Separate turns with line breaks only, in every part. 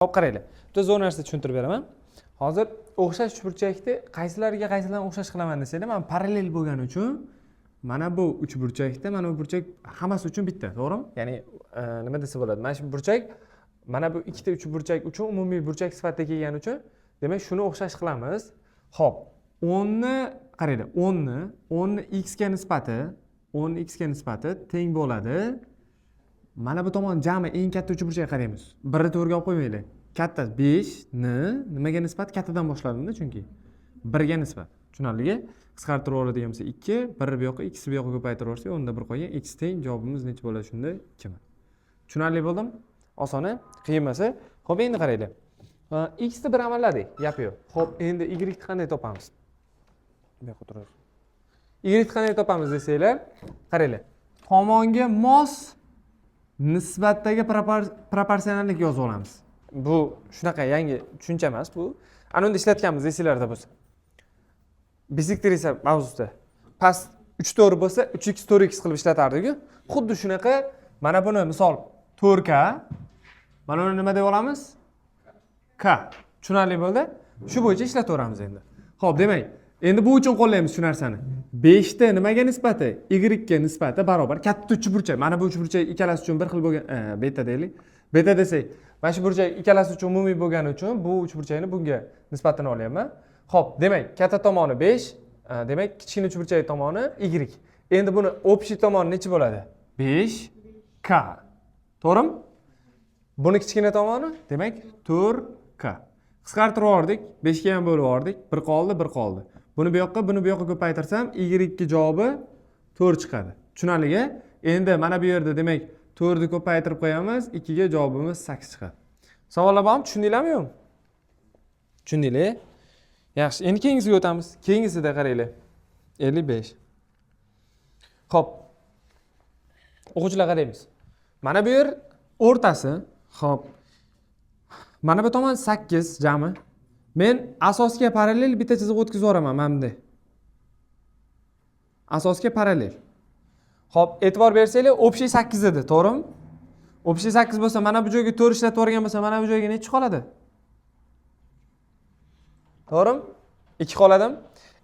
Hop qaranglar. Bitta zo'r narsa tushuntirib beraman. Hozir o'xshash uchburchakni qaysilariga o'xshash qilaman desanglar, men parallel bo'lgani uchun mana bu uchburchakda mana bu burchak hammasi uchun bitta, to'g'rimi? Ya'ni nima desa bo'ladi? Mana shu burchak mana bu ikkita uchburchak uchun umumiy burchak sifatida kelgani uchun, demak, shuni o'xshash qilamiz. Xo'p, 10 ni qaranglar, 10 ni x ga nisbati teng bo'ladi. Mana bu tomon jami eng katta uchburchakka qaraymiz. 1 ni to'rtga olib qo'ymaylik. Katta 5 ni nimaga nisbat? Kattadan boshladimda, chunki 1 ga nisbat. Tushunarligi? Qisqartirib oladigan bo'lsa 2, 1 bu yoqqa, ikkisi bu yoqqa ko'paytirib olsak, onda 1 qo'ygan, x teng, javobimiz necha bo'ladi shunda? 2. Tushunarli bo'ldimi? Osona, qiyin emas. Xo'p, endi qaranglar. X ni bir amalladik, gap yo'q. Xo'p, endi y ni qanday topamiz? Bu yoqqa turamiz. Y ni qanday topamiz desanglar, qaranglar. Tomonga mos nisbatdagi proporsionallik yozib olamiz. Bu shunaqa yangi tushuncha emas bu. Ana unda ishlatganmiz esinglarda bo'lsa. Bisektriya mavzusida. Past 3 to'g'ri bo'lsa, 3x 4x qilib ishlatardik-ku. Xuddi shunaqa mana buni misol 4k. Mana uni nima deb olamiz? K. Tushunarli bo'ldi? Shu bo'yicha ishlataveramiz endi. Xo'p, demak, endi bu uchun qo'llaymiz shu narsani. 5 ta nimaga nisbati? Y ga nisbati barobar katta uchburchak. Mana bu uchburchak ikkalasi uchun bir xil bo'lgan, beta deylik. Beta desak, mana shu burchak ikkalasi uchun umumiy bo'lgani uchun bu uchburchakni bunga nisbatini olyapman. Xo'p, demak, katta tomoni 5, demak, kichkina uchburchak tomoni y. Endi buni общий tomoni necha bo'ladi? 5k. To'g'rimi? Buni kichkina tomoni, demak, 4k. Qisqartirib yubordik, 5 ga ham bo'lib yubordik, 1 qoldi. Buni bu yoqqa ko'paytirsam, y ga javobi 4 chiqadi. Tushunarligi? Endi mana bu yerda demak 4 ni ko'paytirib qo'yamiz, 2 ga javobimiz 8 chiqadi. Savollar bormi? Tushundinglarmi yo'qmi? Tushundinglar? Yaxshi, endi keyingisiga o'tamiz. Keyingisida qaranglar. 55. Xo'p. O'quvchilar qaraymiz. Mana bu yer o'rtasi. Xo'p. Mana bu tomon 8 jami. Men asosga parallel bitta chiziq o'tkazib yuboraman mana bunday. Asosga parallel. Xo'p, e'tibor bersanglar, общий 8 edi, to'g'rimi? Общий 8 bo'lsa, mana bu joyga 4 ishlatib yuborgan bo'lsa, mana bu joyga necha qoladi? To'g'rimi? 2 qoladimi?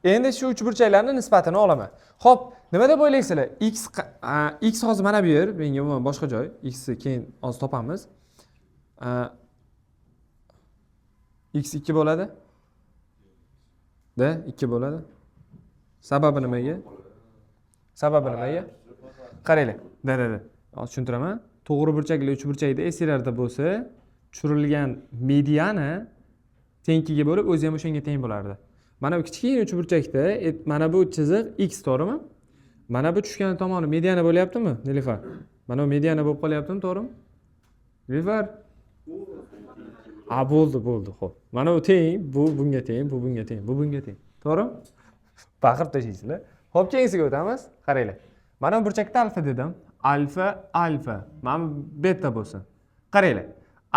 Endi shu uchburchaklarning nisbatini olaman. Xo'p, nima deb o'ylaysizlar? X hozir mana bu yer, menga umuman boshqa joy. X ni keyin hozir topamiz. X 2 bo'ladi. 2 bo'ladi. Sababi nimaga? Qaranglar. Da. Hozir tushuntiraman. To'g'ri burchakli uchburchakda esinglarda bo'lsa, tushirilgan mediani tengiga bo'lib, o'zi ham o'shanga teng bo'lardi. Mana bu kichkina uchburchakda mana bu chiziq x, to'g'rimi? Mana bu tushgan tomoni mediana bo'lyaptimi, Nilufar? Mana bu mediana bo'lib qolyaptimi, to'g'rimi? Nilufar? Bo'ldi, xo'p. Mana bu teng, bu bunga teng, bu bunga teng, bu bunga teng. To'g'rimi? Baqirib tashlaysizlar. Xo'p, keyingisiga o'tamiz. Qaranglar. Mana bu burchakda alfa dedim. Alfa. Mana bu beta bo'lsin. Qaranglar.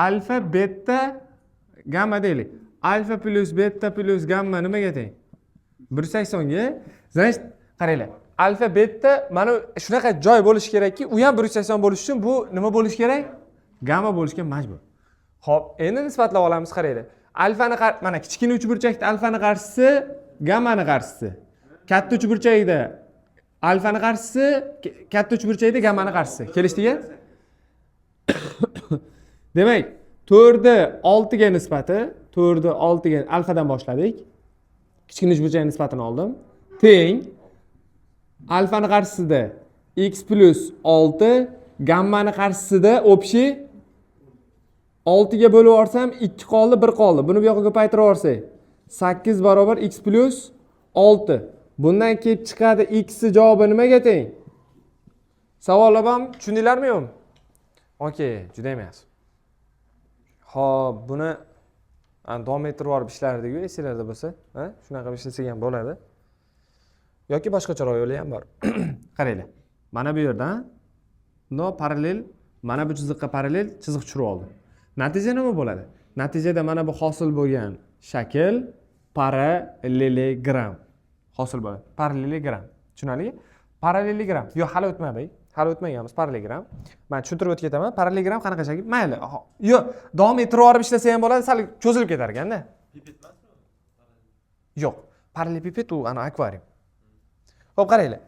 Alfa, beta, gamma deylik. Alfa plus beta plus gamma nimaga teng? 180 ga. Значит, qaranglar. Alfa, beta mana shunaqa joy bo'lishi kerakki, u ham 180 bo'lishi uchun bu nima bo'lishi kerak? Gamma bo'lishga majbur. Xo'p, endi nisbatlab olamiz, qaranglar. Alfani mana kichkina uchburchakda alfani qarshisi, gammani qarshisi. Katta uchburchakda alfani qarshisi, katta uchburchakda gammani qarshisi. Kelishdiki? Demak, 4 ni 6 ga nisbati, 4 ni 6 ga alfadan boshladik. Kichkina uchburchak nisbatini oldim. Teng alfani qarshisida x plus 6, gammani qarshisida общий 6 ga bo'lib yuborsam 2 qoldi, 1 qoldi. Buni bu yoqqa ko'paytirib yuborsak, 8 barobar x plus 6. Bundan kelib chiqadi x ni javobi nimaga teng? Savollar bormi? Tushundinglarmi yo'qmi? Okey, juda emas. Xo'p, buni davom ettirib olib ishlardik-ku, esinglarda bo'lsa, shunaqa ishlasak ham bo'ladi. Yoki boshqacharoq yo'li ham bor. Qaranglar. Mana bu yerda parallel, mana bu chiziqqa parallel chiziq tushirib oldim. Natija nima bo'ladi? Natijada mana bu hosil bo'lgan shakl parallelogram hosil bo'ladi. Parallelogram. Tushunarlimi? Parallelogram. Yo'q, hali o'tmadik. hali o'tmaganmiz parallelogram. Men tushuntirib o'tib ketaman. Parallelogram qanaqa shakl? Mayli. Yo'q, davom ettirib olib ishlasa ham bo'ladi, sal cho'zilib ketar ekanda.
Pipet emasmi?
Yo'q, parallelepiped u ana akvarium. Xo'p, qaranglar.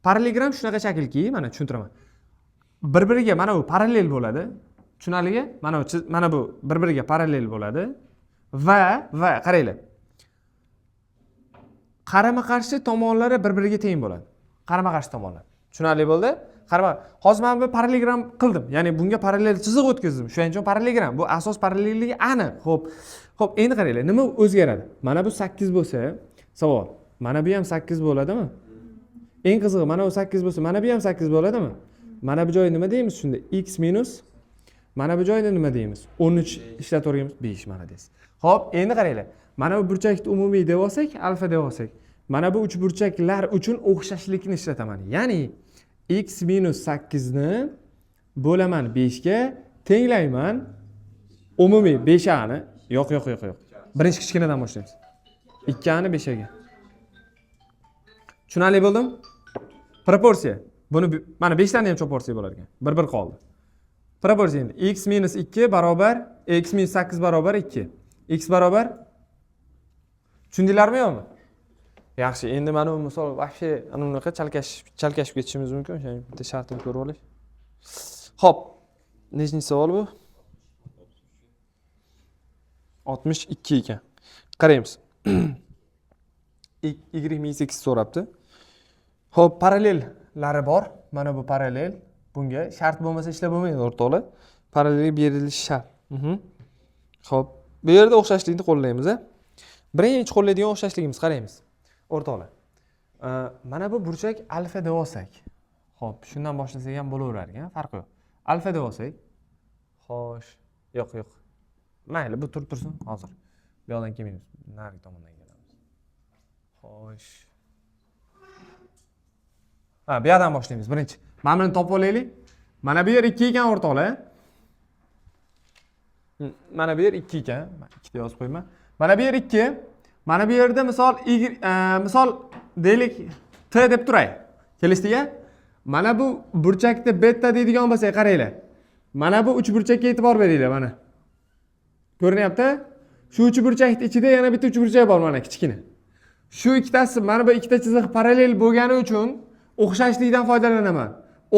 Parallelogram shunaqa shaklki, mana tushuntiraman. Bir-biriga mana bu parallel bo'ladi. Tushunarligi? Mana bu bir-biriga parallel bo'ladi va qaranglar. Qarama-qarshi tomonlari bir-biriga teng bo'ladi. Qarama-qarshi tomonlar. Tushunarli bo'ldi? Hozir men bu parallelogram qildim. Ya'ni bunga parallel chiziq o'tkazdim. Shuning uchun parallelogram. Bu asos parallelligi aniq. Xo'p, endi qaranglar, nima o'zgaradi? Mana bu 8 bo'lsa, savol. Mana bu ham 8 bo'ladimi? Eng qizig'i, mana bu 8 bo'lsa, mana bu ham 8 bo'ladimi? Mana bu joyi nima deymiz shunda? X minus mana bu joyda nima deymiz? 13 ishlatib o'rganamiz. 5 mana deysiz. Xo'p, endi qaranglar. Mana bu burchakni umumiy deb olsak, alfa deb olsak. Mana bu uch burchaklar uchun o'xshashlikni ishlataman. Ya'ni x minus 8 ni bo'laman 5 ga tenglayman umumiy 5 ni. Yo'q. Birinchi kichkinadan boshlaymiz. 2 ni 5 ga. Tushunarli bo'ldimi? Proporsiya. Buni mana 5 tani ham proporsiya bo'lar ekan. Bir qoldi. Proporsiya endi x minus 2 barobar x minus 8 barobar 2. X barobar tushundinglarmi yo'qmi? Yaxshi, endi mana bu misol vaqti ana bunaqa chalkashib ketishimiz mumkin. O'sha bitta shartini ko'rib olish. Xo'p, nechinchi savol bu? 62 ekan. Qaraymiz. y-8 so'rabdi. Xo'p, parallellari bor. Mana bu parallel. Bunga shart bo'lmasa ishlab bo'lmaydi, o'rtoqlar. Parallel berilishi shart. Xo'p, bu yerda o'xshashlikni qo'llaymiz. Birinchi qo'llaydigan o'xshashligimiz qaraymiz. O'rtoqlar. Mana bu burchak alfa deb olsak. Xo'p, shundan boshlasak ham bo'laverar ekan, farqi yo'q. Alfa deb olsak. Xo'sh, yo'q. Mayli, bu tursin hozir. Bu yoqdan kelmaymiz. Nari tomondan kelamiz. Xo'sh. Bu yerdan boshlaymiz. Birinchi. Mana buni topib olaylik. Mana bu yer 2 ekan o'rtoqlar. Mana bu yer 2 ekan. Men 2 deb yozib qo'yman. Mana bu yer 2. Mana bu yerda misol deylik t deb turay. Kelishdiki? Mana bu burchakda beta deydigan bo'lsak, qaranglar. Mana bu uch burchakka e'tibor beringlar mana. Ko'rinyapti? Shu uch burchakning ichida yana bitta uch burchak bor mana kichkina. Shu ikkitasi mana bu ikkita chiziq parallel bo'lgani uchun o'xshashlikdan foydalanaman.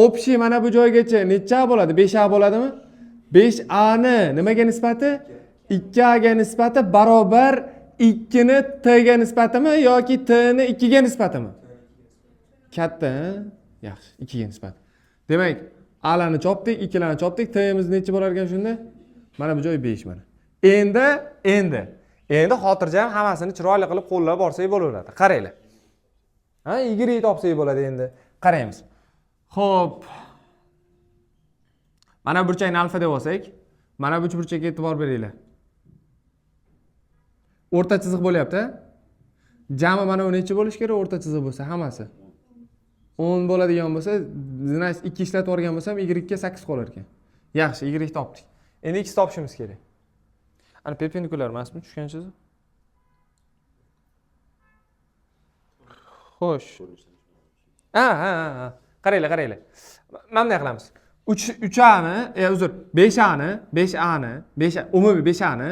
Общий mana bu joygacha necha bo'ladi? 5a bo'ladimi? 5a ni nimaga nisbati? 2a ga nisbati barobar 2 ni t ga nisbatimi yoki t ni 2 ga nisbatimi? Katta, yaxshi, 2 ga nisbat. Demak, a larni chopdik, 2 larni chopdik, t imiz necha bo'lar ekan shunda? Mana bu joy 5 mana. Endi xotirjam hammasini chiroyli qilib qo'llab borsak bo'laveradi. Qaranglar. Y topsak bo'ladi endi. Qaraymiz. Xo'p. Mana burchakni alfa deb olsak, mana bu uch burchakka e'tibor beringlar. O'rta chiziq bo'lyapti. Jami mana bu necha bo'lish kerak? O'rta chiziq bo'lsa hammasi 10 bo'ladigan bo'lsa, 2 ishlatib olgan bo'lsam, y ga 8 qolar ekan. Yaxshi, y topdik. Endi x topishimiz kerak. Ana perpendikulyar emasmi tushgan chiziq? Xo'sh. Qaranglar. Mana bunday qilamiz. 3a ni, uzr, 5a ni, umumiy 5a ni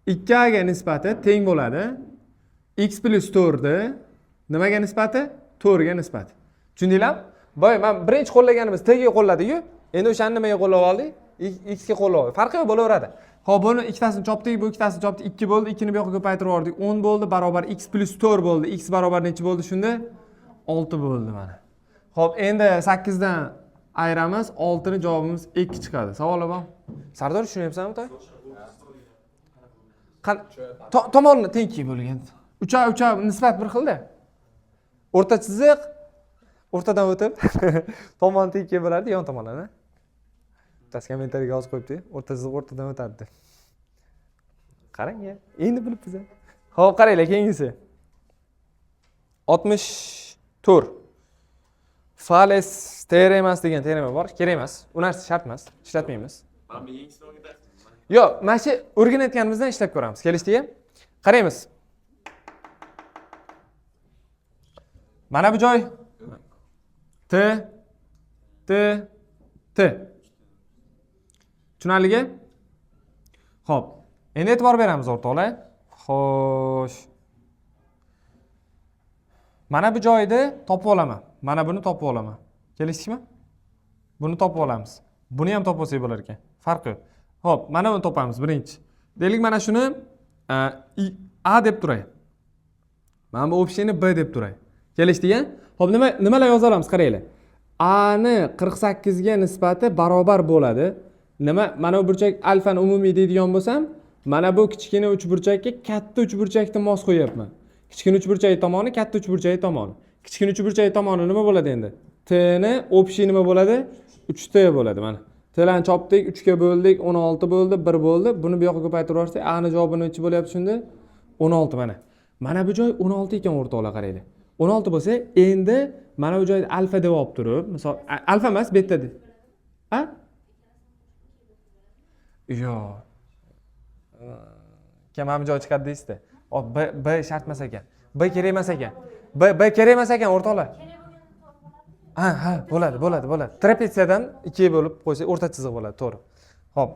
2a ga nisbati teng bo'ladi. X plus 4 ni nimaga nisbati? 4 ga nisbati. Tushundinglarmi? Boy, men birinchi qo'llaganimiz t ga qo'lladik-ku. Endi o'shani nimaga qo'llab oldik? X ga qo'llab oldik. Farqi yo'q, bo'laveradi. Xo'p, buni ikkitasini chopdik, bu ikkitasini chopdik, 2 bo'ldi, 2 ni bu yoqqa ko'paytirib yubordik. 10 bo'ldi, barobar x plus 4 bo'ldi. X barobar necha bo'ldi shunda? 6 bo'ldi mana. Xo'p, endi 8 dan ayiramiz, 6 ni javobimiz 2 chiqadi. Savollar bormi? Sardor, tushunyapsanmi to'y? Tomonni teng bo'lgan. 3a nisbat bir xilda. O'rta chiziq o'rtadan o'tib tomon teng bo'ladi, yon tomondan. Bittasi kommentariyaga yozib qo'yibdi. O'rta chiziq o'rtadan o'tadi deb. Qarang-ya, endi bilibsiz. Xo'p, qaranglar, keyingisi. 64. Fales teoremas degan teorema bor. Kerak emas. U narsa shart emas. Ishlatmaymiz.
Mana bu yangi sinovga dars.
Yo'q, mana shu o'rganayotganimizdan ishlab ko'ramiz. Kelishdiki? Qaraymiz. Mana bu joy t T. Tushunarligi? Xo'p. Endi e'tibor beramiz o'rtoqlar. Xo'sh. Mana bu joyda topib olaman. Mana buni topib olaman. Kelishdikmi? Buni topib olamiz. Buni ham topib olsak bo'lar ekan. Farqi yo'q. Xo'p, mana buni topamiz birinchi. Deylik mana shuni A deb turay. Mana bu общini B deb turay. Kelishdik-a? Xo'p, nimalar yoza olamiz? Qaranglar. A ni 48 ga nisbati barobar bo'ladi. Nima? Mana bu burchak alfani umumiy deydigan bo'lsam, mana bu kichkina uchburchakka katta uchburchakni mos qo'yapman. Kichkina uchburchak tomoni, katta uchburchak tomoni. Kichkina uchburchak tomoni nima bo'ladi endi? T ni общий nima bo'ladi? 3t bo'ladi mana. T'larni chopdik, 3 ga bo'ldik, 16 bo'ldi, 1 bo'ldi. Buni bu yoqqa ko'paytirib yuborsak, A ni javobi nechi bo'lyapti shunda? 16 mana. Mana bu joy 16 ekan o'rtoqlar, qaranglar. 16 bo'lsa, endi mana bu joyda alfa deb olib turib, misol alfa emas, beta deb. Ha? Yo'q. Kim ham joy chiqadi deysiz-da. B shart emas ekan. B kerak emas ekan. B kerak emas ekan o'rtoqlar. Ha, bo'ladi. Trapetsiyadan 2 bo'lib qo'ysak, o'rta chiziq bo'ladi, to'g'ri. Xo'p.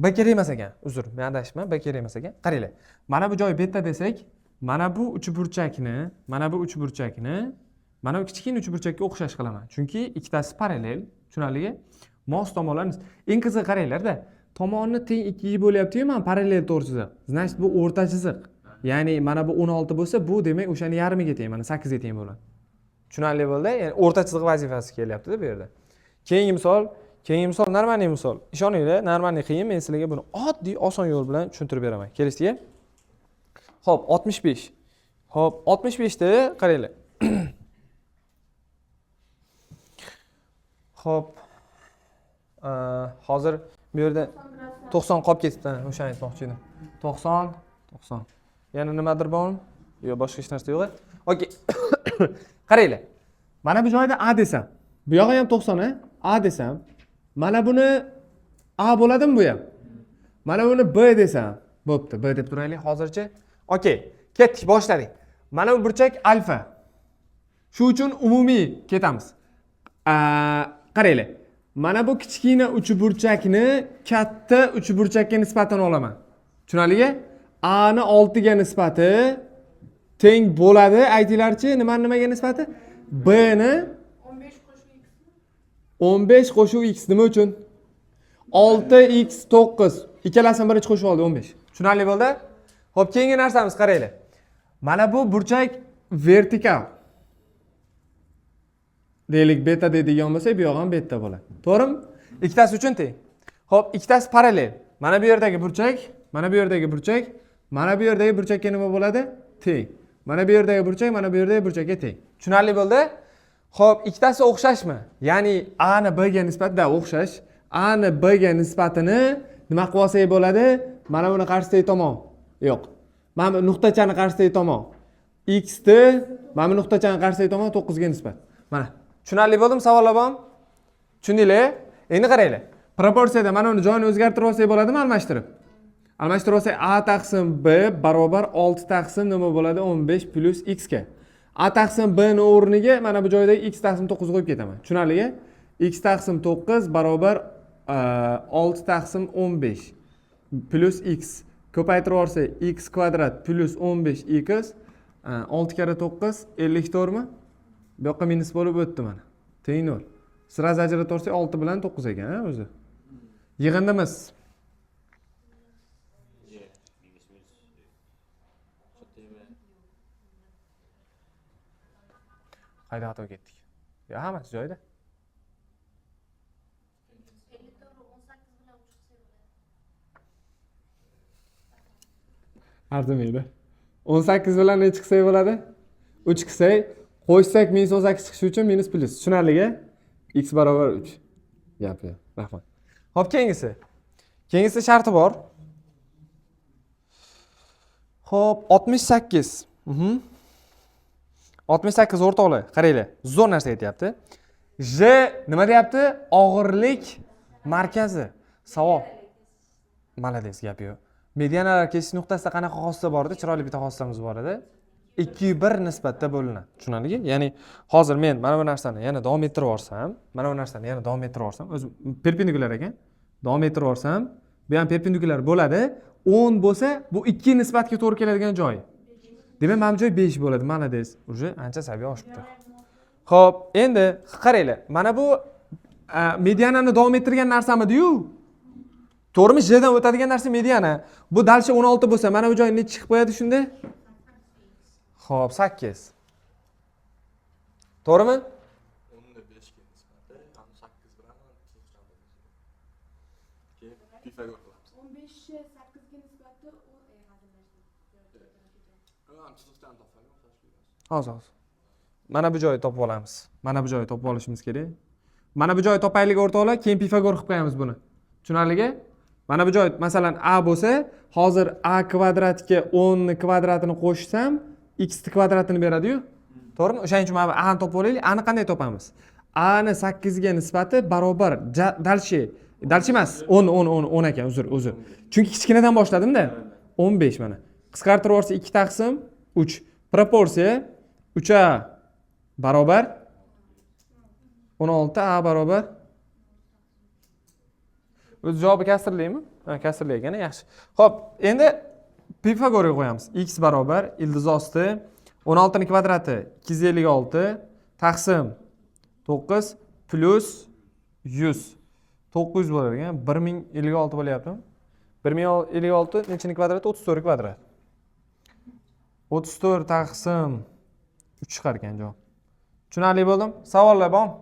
B kerak emas ekan. Uzr, men adashibman. B kerak emas ekan. Qaranglar. Mana bu joy beta desak, mana bu uchburchakni, mana bu kichkina uchburchakka o'xshash qilaman. Chunki ikkitasi parallel, tushunarligi? Mos tomonlarni eng qizig'i qaranglar-da. Tomonni teng 2 ga bo'lyapti-yu, men parallel to'g'ri chiziq. Значит, bu o'rta chiziq. Ya'ni mana bu 16 bo'lsa, bu demak o'shani yarmiga teng, mana 8 ga teng bo'ladi. Tushunarli bo'ldi? Ya'ni o'rta chiziq vazifasi kelyapti-da bu yerda. Keyingi misol normalniy misol. Ishoninglar, normalniy qiyin, men sizlarga buni oddiy, oson yo'l bilan tushuntirib beraman. Kelishdikmi? Xo'p, 65. Xo'p, 65 da qaranglar. Xo'p. Hozir bu yerda 90 qolib ketibdi, o'shani aytmoqchi edim. 90. Yana nimadir bormi? Yo'q, boshqa hech narsa yo'q. Okey. Qaranglar. Mana bu joyda A desam, bu yog'i ham 90 A desam, mana buni A bo'ladimi bu ham? Mana buni B desam, bo'pti. B deb turaylik hozircha. Okey. Ketdik, boshladik. Mana bu burchak alfa. Shu uchun umumiy ketamiz. Qaranglar. Mana bu kichkina uchburchakni katta uchburchakka nisbatan olaman. Tushunarligi? A ni 6 ga nisbati teng bo'ladi. Aytinglarchi, nimaga nisbati? B ni 15 qo'shuv x nima uchun? 6x 9. Ikkalasini birinchi qo'shib oldi 15. Tushunarli bo'ldi? Xo'p, keyingi narsamiz qaranglar. Mana bu burchak vertikal. Deylik beta deydigan bo'lsa, bu yoq ham beta bo'ladi. To'g'rimi? Ikkitasi uchun teng. Xo'p, ikkitasi parallel. Mana bu yerdagi burchak, mana bu yerdagi burchak, mana bu yerdagi burchakka nima bo'ladi? Teng. Mana bu yerdagi burchak, mana bu yerdagi burchakka teng. Tushunarli bo'ldi? Xo'p, ikkitasi o'xshashmi? Ya'ni A ni B ga nisbatan o'xshash. A ni B ga nisbatini nima qilib olsak bo'ladi? Mana buni qarshidagi tomon. Yo'q. Mana bu nuqtachani qarshidagi tomon. X ni mana bu nuqtachani qarshidagi tomon 9 ga nisbat. Mana. Tushunarli bo'ldimi? Savollar bormi? Tushundinglar? Endi qaranglar. Proporsiyada mana uni joyini o'zgartirib olsak bo'ladimi almashtirib? Almashtirib olsak A taqsim B barobar 6 taqsim nima bo'ladi? 15 plus x ga. A taqsim B ni o'rniga mana bu joydagi x taqsim 9 qo'yib ketaman. Tushunarligi? X taqsim 9 barobar 6 taqsim 15 plus x. Ko'paytirib olsak x kvadrat plus 15x 6 kare 9 54 mi? Bu yoqqa minus bo'lib o'tdi mana. Teng 0. Sraz ajratib olsak 6 bilan 9 ekan, o'zi. Yig'indimiz. Qayda xato ketdik? Ya, hammasi joyida. Arzimaydi. 18 bilan nechi qilsak bo'ladi? 3 qilsak, qo'shsak -18 chiqishi uchun minus plus. Tushunarligi? X barobar 3. Gapi. Rahmat. Xo'p, keyingisi. Keyingisi sharti bor. Xo'p, 68. 68 o'rtoqlar, qaranglar. Zo'r narsa aytyapti. J nima deyapti? Og'irlik markazi. Savol. Malades, gap yo'q. Medianalar kesish nuqtasida qanaqa xossasi bor edi? Chiroyli bitta xossamiz bor edi. 2/1 nisbatda bo'linadi. Tushunarliki? Ya'ni hozir men mana bu narsani yana davom ettirib yuborsam, mana bu narsani yana davom ettirib yuborsam, o'zi perpendikulyar ekan. Davom ettirib yuborsam, bu ham perpendikulyar bo'ladi. 10 bo'lsa, bu 2 nisbatga to'g'ri keladigan joyi. Demak, mana bu joy 5 bo'ladi. Malades. Uje ancha saviya oshibdi. Xo'p, endi qaranglar. Mana bu medianani davom ettirgan narsamidi-yu? To'g'rimi? J'dan o'tadigan narsa mediana. Bu dalcha 16 bo'lsa, mana bu joy necha chiqib qo'yadi shunda? Xo'p, 8. To'g'rimi?
10'ni 5 ga nisbati, 8 bilan chiziqchani keyin Pifagor qilamiz.
15'i 8'ga nisbati u
Chiziqchani topsak,
Hozir. Mana bu joyni topib olamiz. Mana bu joyni topib olishimiz kerak. Mana bu joyni topaylik o'rtoqlar, keyin Pifagor qilib qo'yamiz buni. Tushunarligi? Mana bu joy masalan a bo'lsa, hozir a kvadratga 10 ni kvadratini qo'shsam, x ni kvadratini beradi-yu. To'g'rimi? O'shaning uchun mana bu a ni topib olaylik. A ni qanday topamiz? A ni 8 ga nisbati barobar dalchi emas, 10 ekan, uzr. Chunki kichkinadan boshladim-da. 15 mana. Qisqartirib yuborsa 2 taqsim 3. Proporsiya 3a barobar 16, a barobar. O'z javobi kasrlimi? Ha, kasrli ekan, yaxshi. Xo'p, endi Pifagorga qo'yamiz. X barobar ildiz osti 16 ni kvadrati 256 taqsim 9 plus 100. 900 bo'lar ekan. 1056 bo'lyaptimi? 1056 nechini kvadrati? 34 kvadrat. 34 taqsim 3 chiqar ekan javob. Tushunarli bo'ldimi? Savollar bormi?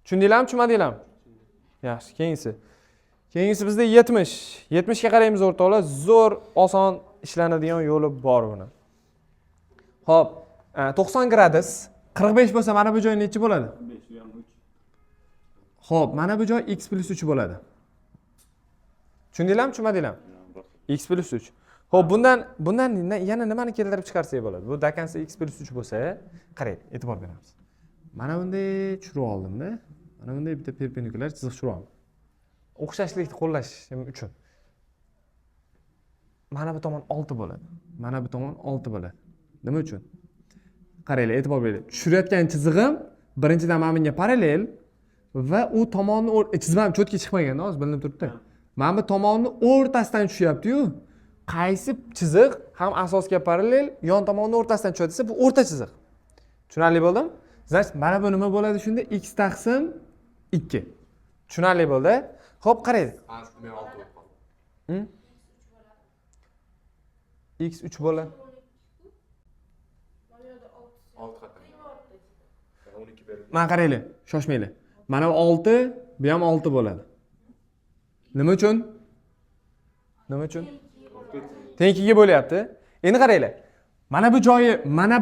Tushundinglarmi, tushunmadinglarmi? Yaxshi, keyingisi bizda 70. 70 ga qaraymiz o'rtoqlar. Zo'r, oson ishlanadigan yo'li bor buni. Xo'p, 90 gradus 45 bo'lsa, mana bu joy necha bo'ladi?
5 u ham 3.
Xo'p, mana bu joy x plus 3 bo'ladi. Tushundinglarmi, tushunmadinglarmi? X plus 3. Xo'p, bundan yana nimani keltirib chiqarsak bo'ladi? Bu dakansa x plus 3 bo'lsa, qarang, e'tibor beramiz. Mana bunday tushirib oldim-da. Mana bunday bitta perpendikulyar chiziq tushirib oldim. O'xshashlikni qo'llashim uchun. Mana bu tomon 6 bo'ladi. Mana bu tomon 6 bo'ladi. Nima uchun? Qaranglar, e'tibor bering. Tushirayotgan chizig'im birinchidan mana bunga parallel va u tomonni chizmam cho'tga chiqmagan, hozir bilinib turibdi. Mana bu tomonni o'rtasidan tushyapti-yu. Qaysi chiziq ham asosga parallel, yon tomonni o'rtasidan tushadi desa, bu o'rta chiziq. Tushunarli bo'ldimi? Значит, mana bu nima bo'ladi shunda? X taqsim 2. Tushunarli bo'ldi? Xo'p, qarang. X 3 bo'ladi.
6 qatlam. 12 berilgan.
Mana qaranglar, shoshmanglar. Mana bu 6, bu ham 6 bo'ladi. Nima uchun? Teng 2 ga bo'lyapti. Endi qaranglar. Mana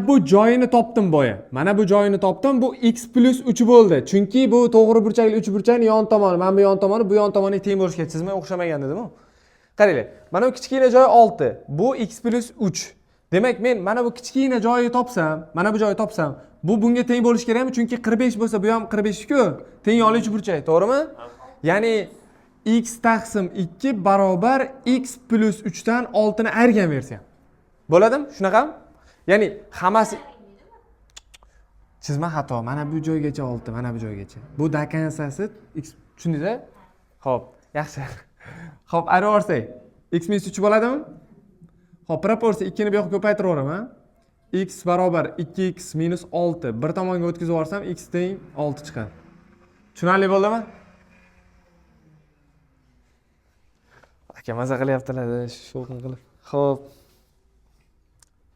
bu joyini topdim boya. Mana bu joyini topdim. Bu x plus 3 bo'ldi. Chunki bu to'g'ri burchakli 3 burchakning yon tomoni, mana bu yon tomoni, bu yon tomoni teng bo'lishiga chizmay o'xshamagan dedim-ku. Qaranglar. Mana bu kichkina joy 6. Bu x plus 3. Demak, men mana bu kichkina joyni topsam, mana bu joyni topsam, bu bunga teng bo'lishi kerakmi? Chunki 45 bo'lsa, bu ham 45-ku. Teng yonli 3 burchak, to'g'rimi? Ya'ni x taqsim 2 barobar x plus 3 dan 6 ni ayirgan versiya. Bo'ladimi? Shunaqami? Ya'ni hammasi chizma xato. Mana bu joygacha 6, mana bu joygacha. Bu dakansasi x tushundingiz-a? Xo'p, yaxshi. Xo'p, ayirib olsak, x minus 3 bo'ladimi? Xo'p, proporsiya 2 ni bu yoqqa ko'paytirib yuboraman. X barobar 2x minus 6. Bir tomonga o'tkazib yuborsam, x teng 6 chiqadi. Tushunarli bo'ldimi? Aka maza qilyaptilar, shovqin qilib. Xo'p.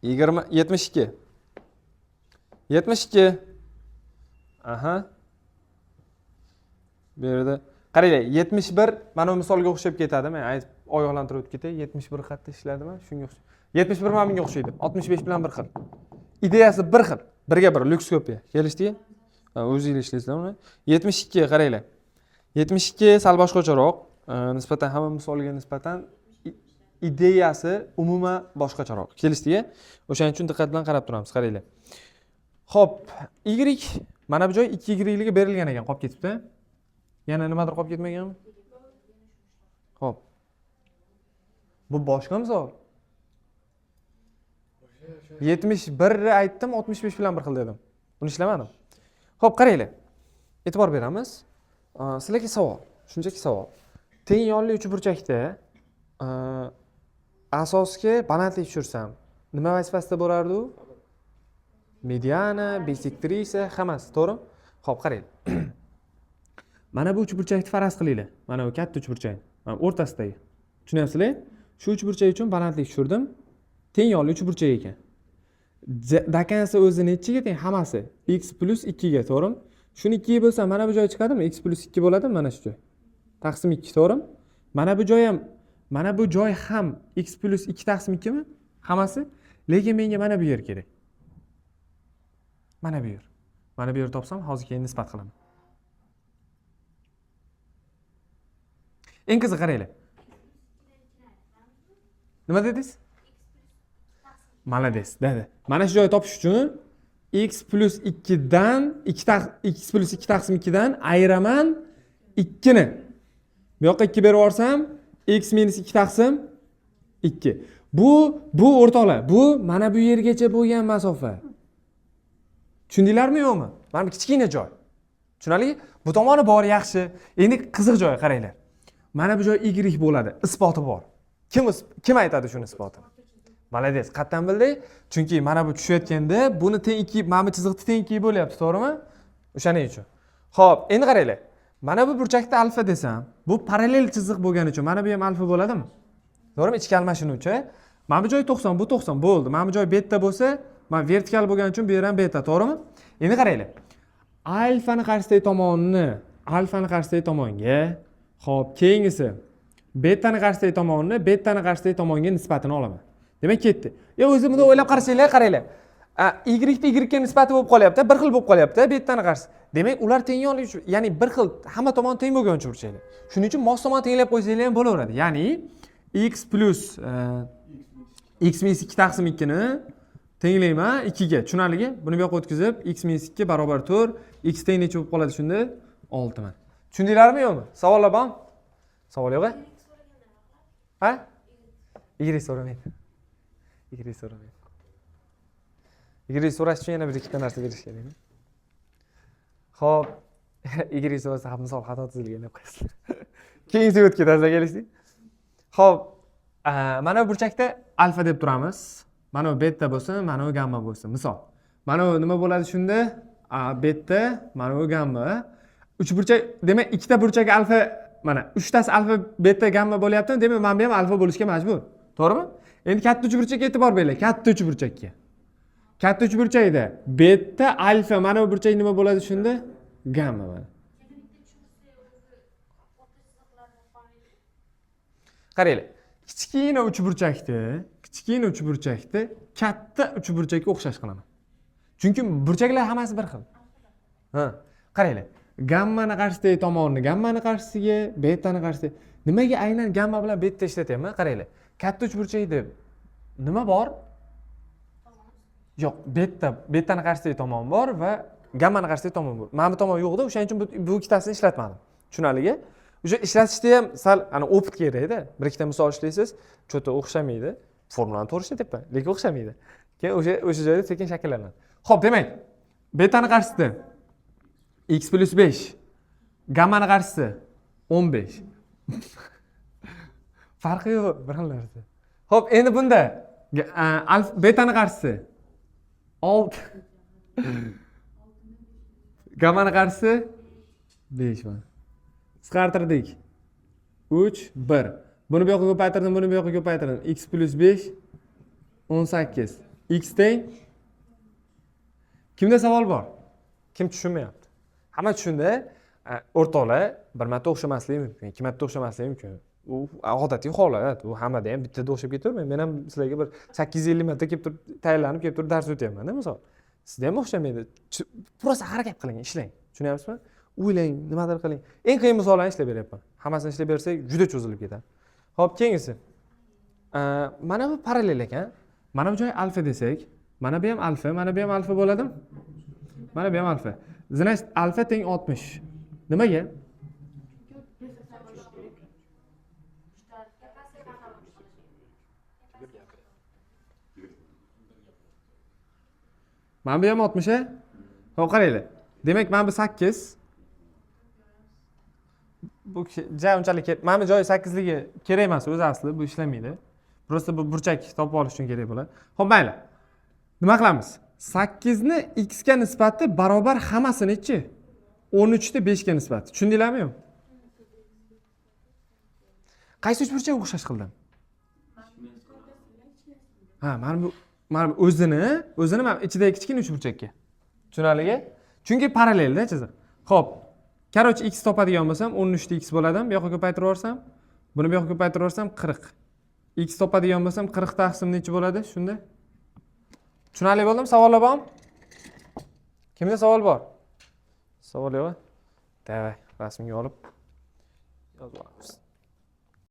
72. 72. Aha. Bu yerda qaranglar, 71 mana bu misolga o'xshab ketadi. Men aytib oyoqlantirib o'tib ketay. 71 qayerda ishladimi? Shunga o'xshaydi. 71 mana bunga o'xshaydi. 65 bilan bir xil. Ideyasi bir xil. Birga bir lyukskopiya. Kelishdiki? O'zingiz ishlaysizlar uni. 72 qaranglar. 72 sal boshqacharoq, nisbatan hamma misolga nisbatan ideyasi umuman boshqacharoq. Kelishdiki? O'shaning uchun diqqat bilan qarab turamiz, qaranglar. Xo'p, y mana bu joy 2y ligi berilgan ekan, qolib ketibdi. Yana nimadir qolib ketmaganmi? Xo'p. Bu boshqa misol. 71 aytdim, 65 bilan bir xil dedim. Buni ishlamadim. Xo'p, qaranglar. E'tibor beramiz. Sizlarga savol, shunchaki savol. Teng yonli uchburchakda asosga balandlik tushirsam, nima vazifasida bo'lardi u? Mediana, bisektrisa, hammasi, to'g'rimi? Xo'p, qaranglar. Mana bu uchburchakni faraz qilinglar. Mana bu katta uchburchak. Mana o'rtasidagi. Tushunyapsizlar? Shu uchburchak uchun balandlik tushirdim. Teng yonli uchburchak ekan. Dakansi o'zi nechiga teng? Hammasi x plus 2 ga, to'g'rimi? Shuni 2 ga bo'lsam, mana bu joy chiqadimi? X plus 2 bo'ladimi mana shu joy? Taqsim 2, to'g'rimi? Mana bu joy ham x plus 2 taqsim 2 mi? Hammasi. Lekin menga mana bu yer kerak. Mana bu yer. Mana bu yer topsam, hozir keyin nisbat qilaman. Eng qiziq qaranglar. Nima dedingiz? Malades, dedi. Mana shu joyni topish uchun x plus 2 dan x plus 2 taqsim 2 dan ayiraman 2 ni. Bu yoqqa 2 berib yuborsam x minus 2 taqsim 2. Bu o'rtoqlar, bu mana bu yergacha bo'lgan masofa. Tushundinglarmi yo'qmi? Mana bu kichkina joy. Tushunarli? Bu tomoni bor, yaxshi. Endi qiziq joy qaranglar. Mana bu joy y bo'ladi. Isboti bor. Kim aytadi shuni isbotini? Malades, qatdan bilding? Chunki mana bu tushayotganda buni teng 2, mana bu chiziqni teng 2 bo'lyapti, to'g'rimi? O'shaning uchun. Xo'p, endi qaranglar. Mana bu burchakda alfa desam, bu parallel chiziq bo'lgani uchun mana bu ham alfa bo'ladimi? To'g'rimi? Ichki almashinuvchi. Mana bu joy 90, bu 90 bo'ldi. Mana bu joy beta bo'lsa, mana vertikal bo'lgani uchun bu yer ham beta, to'g'rimi? Endi qaranglar. Alfani qarshidagi tomonga, xo'p, keyingisi betani qarshidagi betani qarshidagi tomonga nisbatini olaman. Demak, ketdi. O'zi buni o'ylab qarasanglar, qaranglar. Y ga nisbati bo'lib qolyapti, bir xil bo'lib qolyapti betani qarshi. Demak, ular teng yonli, ya'ni bir xil, hamma tomon teng bo'lgan uchburchaklar. Shuning uchun mos tomon tenglab qo'ysanglar ham bo'laveradi. Ya'ni x plus x minus 2 taqsim 2 ni tenglayman 2 ga. Tushunarligi? Buni bu yoqqa o'tkazib x minus 2 barobar 4, x teng necha bo'lib qoladi shunda? 6 man. Tushundinglarmi yo'qmi? Savollar bormi? Savol yo'q-a? Ha? Y so'ramaydi. Y so'ramaydi. Y so'rash uchun yana bir ikkita narsa berish kerak. Xo'p, Y so'rasa ham misol xato tuzilgan deb qo'yasizlar. Keyingi o'tib ketasiz, kelishdik. Xo'p, mana bu burchakda alfa deb turamiz. Mana bu beta bo'lsin, mana bu gamma bo'lsin. Misol. Mana bu nima bo'ladi shunda? Beta, mana bu gamma. Uch burchak, demak, ikkita burchak alfa, mana uchtasi alfa, beta, gamma bo'lyapti. Demak, mana bu ham alfa bo'lishga majbur. To'g'rimi? Endi katta uchburchakka e'tibor beringlar. Katta uchburchakka. Katta uchburchakda beta, alfa, mana bu burchak nima bo'ladi shunda? Gamma mana. Qaranglar. Kichkina uchburchakda katta uchburchakka o'xshash qilaman. Chunki burchaklar hammasi bir xil. Ha, qaranglar. Gammani qarshidagi tomonni gammani qarshisiga, betani qarshisiga. Nimaga aynan gamma bilan beta ishlatyapman? Qaranglar. Katta uchburchakda nima bor? Yo'q, betani qarshidagi tomon bor va gammani qarshidagi tomon bor. Mana bu tomon yo'qda, o'shaning uchun bu ikkitasini ishlatmadim. Tushunarligi? O'sha ishlatishda ham sal opit kerak-da. Bir ikkita misol ishlaysiz, cho'ta o'xshamaydi. Formulani to'g'ri ishlatyapman, lekin o'xshamaydi. Keyin o'sha joyda sekin shakllanadi. Xo'p, demak, betani qarshisida x plus 5, gammani qarshisi 15. Farqi yo'q, bir xil narsa. Xo'p, endi bunda betani qarshisi 6. Gammani qarshisi 5 mana. Qisqartirdik. 3, 1. Buni bu yoqqa ko'paytirdim, buni bu yoqqa ko'paytirdim. X plus 5, 18. X teng. Kimda savol bor? Kim tushunmayapti? Hamma tushunda, o'rtoqlar bir marta o'xshamasligi mumkin, ikki marta o'xshamasligi mumkin. U odatiy holat, u hammada ham bittada o'xshab ketavermaydi. Men ham sizlarga bir 850 marta kelib turib, tayyorlanib kelib turib dars o'tyapman-da, misol. Sizda ham o'xshamaydi. Prosta harakat qiling, ishlang. Tushunyapsizmi? O'ylang, nimadir qiling. Eng qiyin misollarni ishlab beryapman. Hammasini ishlab bersak, juda cho'zilib ketadi. Xo'p, keyingisi. Mana bu parallel ekan. Mana bu joy alfa desak, mana bu ham alfa, mana bu ham alfa bo'ladimi? Mana bu ham alfa. Значит, alfa teng 60. Nimaga? Mana bu ham 60 a. Xo'p qaranglar. Demak, mana bu 8. Bu ja unchalik mana bu joyi 8ligi kerak emas o'zi asli, bu ishlamaydi. Prosta bu burchak topib olish uchun kerak bo'ladi. Xo'p, mayli. Nima qilamiz? 8 ni x ga nisbati barobar hammasini-chi? 13 ni 5 ga nisbati. Tushundinglarmi yo'q? Qaysi uchburchakka o'xshash qildim? Ha, mana bu o'zini mana ichidagi kichkina uchburchakka. Tushunarligi? Chunki parallelda chiziq. Xo'p. Короче, x topadigan bo'lsam, 13 ta x bo'ladi. Bu yoqqa ko'paytirib yuborsam, buni bu yoqqa ko'paytirib yuborsam 40. X topadigan bo'lsam 40 taqsim necha bo'ladi? Shunda. Tushunarli bo'ldimi? Savollar bormi? Kimda savol bor? Savol yo'q. Davay, rasmga olib yozib olamiz.